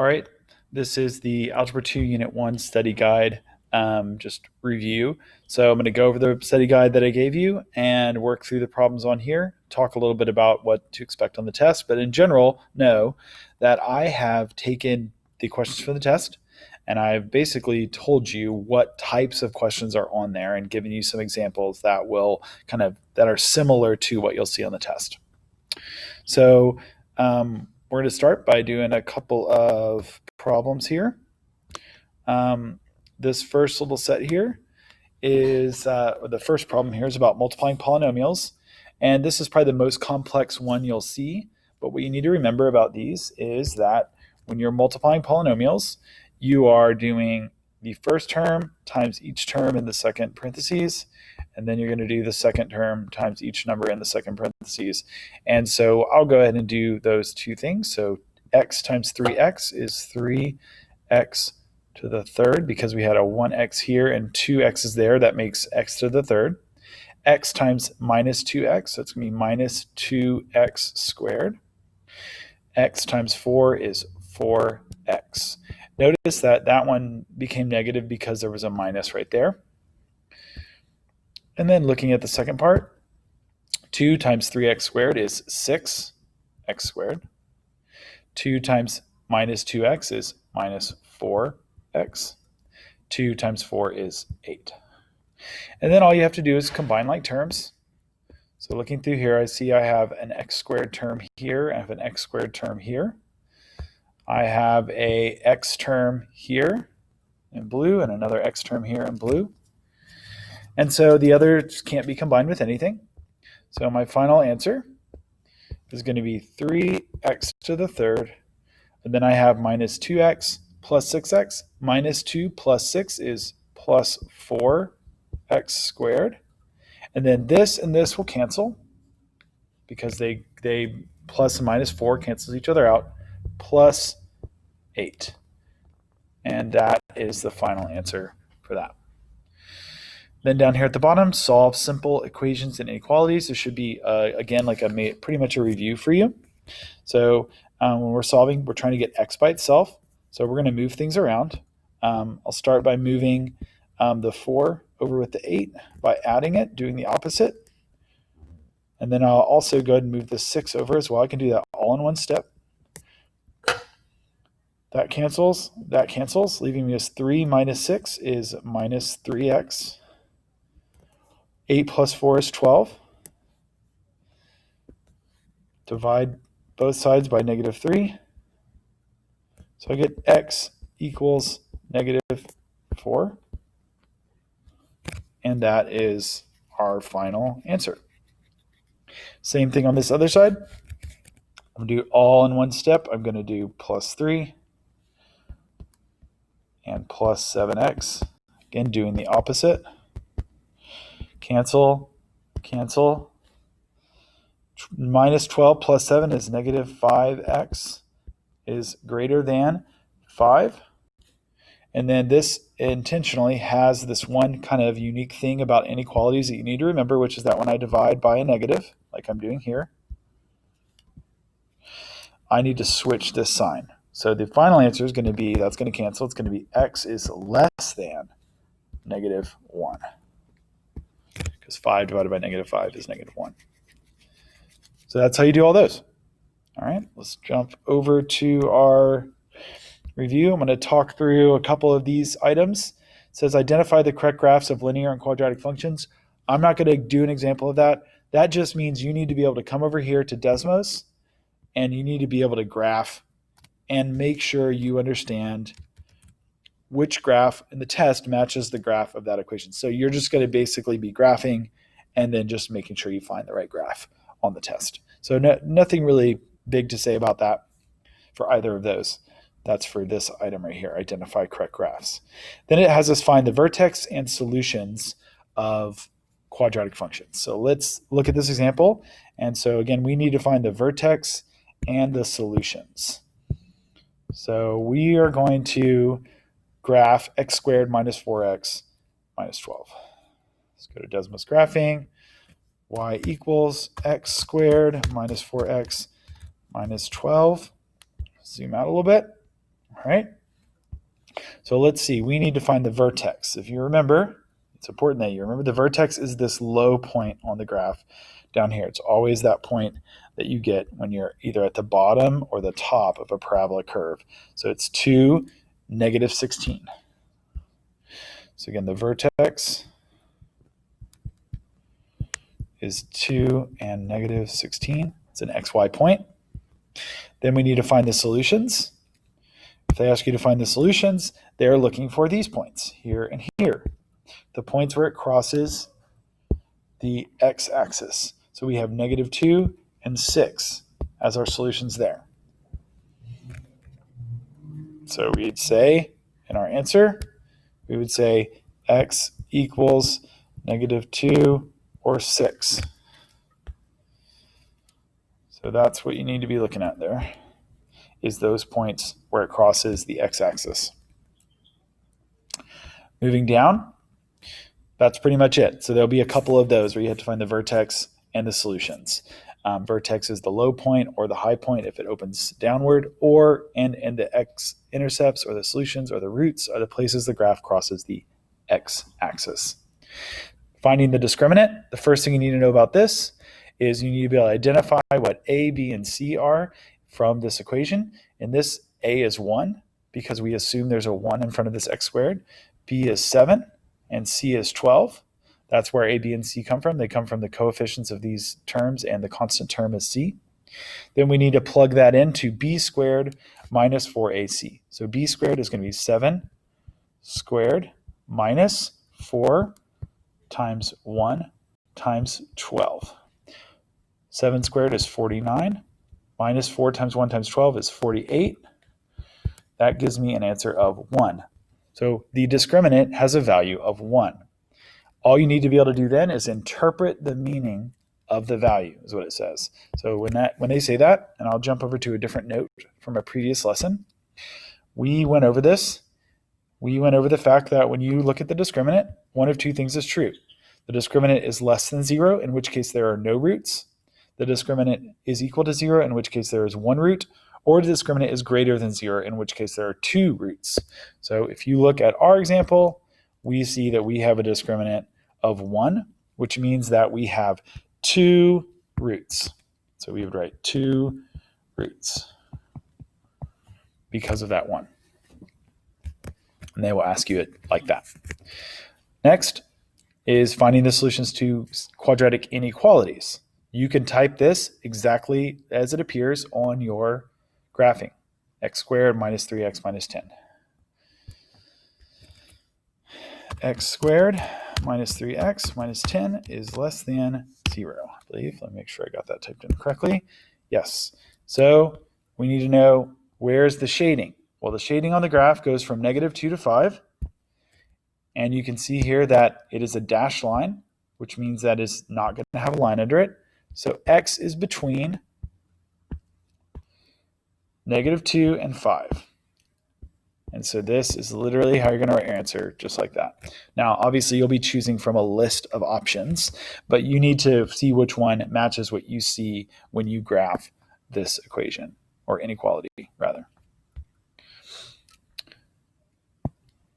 All right, this is the Algebra 2 Unit 1 study guide, just review. So I'm going to go over the study guide that I gave you and work through the problems on here, talk a little bit about what to expect on the test, but in general, know that I have taken the questions for the test and I've basically told you what types of questions are on there and given you some examples that will that are similar to what you'll see on the test. So we're going to start by doing a couple of problems here. This first little set here is the first problem here is about multiplying polynomials. And this is probably the most complex one you'll see. But what you need to remember about these is that when you're multiplying polynomials, you are doing the first term times each term in the second parentheses, and then you're going to do the second term times each number in the second parentheses. And so I'll go ahead and do those two things. So x times 3x is 3x to the third, because we had a 1x here and 2x's there. That makes x to the third. X times minus 2x, so it's going to be minus 2x squared. X times 4 is 4x. Notice that that one became negative because there was a minus right there. And then looking at the second part, 2 times 3x squared is 6x squared. 2 times minus 2x is minus 4x. 2 times 4 is 8. And then all you have to do is combine like terms. So looking through here, I see I have an x squared term here. I have an x squared term here. I have a x term here in blue and another x term here in blue. And so the others can't be combined with anything. So my final answer is going to be 3x to the third. And then I have minus 2x plus 6x. Minus 2 plus 6 is plus 4x squared. And then this and this will cancel because they plus and minus 4 cancels each other out, plus 8. And that is the final answer for that. Then down here at the bottom, solve simple equations and inequalities. This should be, again, like I made pretty much a review for you. So when we're solving, we're trying to get x by itself. So we're going to move things around. I'll start by moving the 4 over with the 8 by adding it, doing the opposite. And then I'll also go ahead and move the 6 over as well. I can do that all in one step. That cancels, leaving me as 3 minus 6 is minus 3x. 8 plus 4 is 12. Divide both sides by negative 3. So I get x equals negative 4. And that is our final answer. Same thing on this other side. I'm going to do all in one step. I'm going to do plus 3 and plus 7x. Again, doing the opposite. Cancel, cancel. Minus 12 plus 7 is negative 5x is greater than 5. And then this intentionally has this one kind of unique thing about inequalities that you need to remember, which is that when I divide by a negative, like I'm doing here, I need to switch this sign. So the final answer is going to be, that's going to cancel. It's going to be x is less than negative 1. Because 5 divided by negative 5 is negative 1. So that's how you do all those. All right, let's jump over to our review. I'm going to talk through a couple of these items. It says identify the correct graphs of linear and quadratic functions. I'm not going to do an example of that. That just means you need to be able to come over here to Desmos and you need to be able to graph and make sure you understand which graph in the test matches the graph of that equation. So you're just going to basically be graphing and then just making sure you find the right graph on the test. So nothing really big to say about that for either of those. That's for this item right here, identify correct graphs. Then it has us find the vertex and solutions of quadratic functions. So let's look at this example. And so again, we need to find the vertex and the solutions. So we are going to graph x squared minus 4x minus 12. Let's go to Desmos graphing. Y equals x squared minus 4x minus 12. Zoom out a little bit. All right. So let's see. We need to find the vertex. If you remember, it's important that you remember the vertex is this low point on the graph down here. It's always that point that you get when you're either at the bottom or the top of a parabola curve. So it's 2, negative 16. So again, the vertex is 2 and negative 16. It's an xy point. Then we need to find the solutions. If they ask you to find the solutions, they're looking for these points, here and here. The points where it crosses the x-axis. So we have negative 2 and 6 as our solutions there. So we'd say, in our answer, we would say x equals negative 2 or 6. So that's what you need to be looking at there, is those points where it crosses the x-axis. Moving down, that's pretty much it. So there'll be a couple of those where you have to find the vertex and the solutions. Vertex is the low point or the high point if it opens downward, and the x-intercepts or the solutions or the roots are the places the graph crosses the x-axis. Finding the discriminant, the first thing you need to know about this is you need to be able to identify what a, b, and c are from this equation. In this, a is 1 because we assume there's a 1 in front of this x squared. B is 7 and c is 12. That's where a, b, and c come from. They come from the coefficients of these terms, and the constant term is c. Then we need to plug that into b squared minus 4ac. So b squared is going to be 7 squared minus 4 times 1 times 12. 7 squared is 49. Minus 4 times 1 times 12 is 48. That gives me an answer of 1. So the discriminant has a value of 1. All you need to be able to do then is interpret the meaning of the value, is what it says. So when they say that, and I'll jump over to a different note from a previous lesson, we went over this. We went over the fact that when you look at the discriminant, one of two things is true. The discriminant is less than 0, in which case there are no roots. The discriminant is equal to 0, in which case there is 1 root. Or the discriminant is greater than 0, in which case there are 2 roots. So if you look at our example, we see that we have a discriminant of 1, which means that we have 2 roots. So we would write 2 roots because of that 1. And they will ask you it like that. Next is finding the solutions to quadratic inequalities. You can type this exactly as it appears on your graphing. X squared minus 3x minus 10. X squared minus 3x minus 10 is less than 0, I believe. Let me make sure I got that typed in correctly. Yes. So we need to know, where's the shading? Well, the shading on the graph goes from negative 2 to 5. And you can see here that it is a dashed line, which means that it's not going to have a line under it. So x is between negative 2 and 5. And so this is literally how you're going to write your answer, just like that. Now, obviously, you'll be choosing from a list of options, but you need to see which one matches what you see when you graph this equation, or inequality, rather.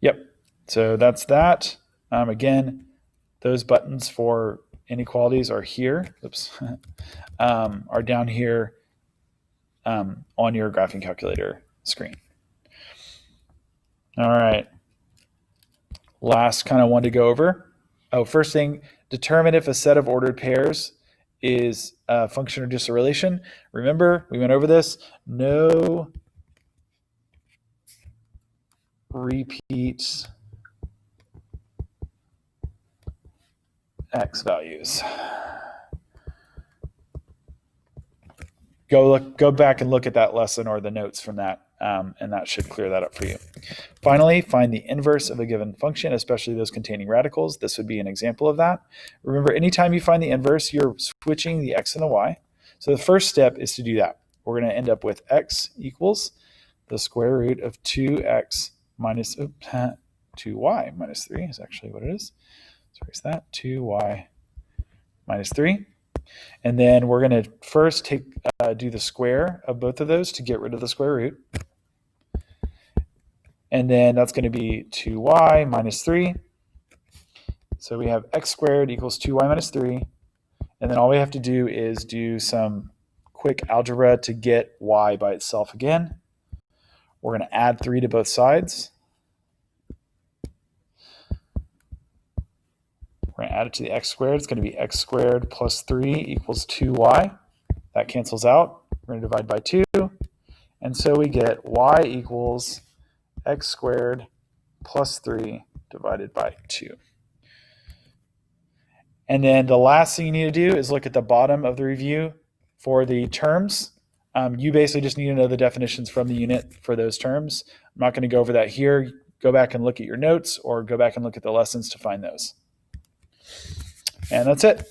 Yep, so that's that. Again, those buttons for inequalities are here. Oops, are down here on your graphing calculator screen. All right. Last kind of one to go over. Oh, first thing, determine if a set of ordered pairs is a function or just a relation. Remember, we went over this. No repeat x values. Go back and look at that lesson or the notes from that, and that should clear that up for you. Finally, find the inverse of a given function, especially those containing radicals. This would be an example of that. Remember, anytime you find the inverse, you're switching the x and the y. So the first step is to do that. We're going to end up with x equals the square root of 2x minus 2y minus 3 is actually what it is. So erase that, 2y minus 3. And then we're going to first do the square of both of those to get rid of the square root. And then that's going to be 2y minus 3. So we have x squared equals 2y minus 3. And then all we have to do is do some quick algebra to get y by itself again. We're going to add 3 to both sides. We're going to add it to the x squared. It's going to be x squared plus 3 equals 2y. That cancels out. We're going to divide by 2. And so we get y equals x squared plus 3 divided by 2. And then the last thing you need to do is look at the bottom of the review for the terms. You basically just need to know the definitions from the unit for those terms. I'm not going to go over that here. Go back and look at your notes or go back and look at the lessons to find those. And that's it.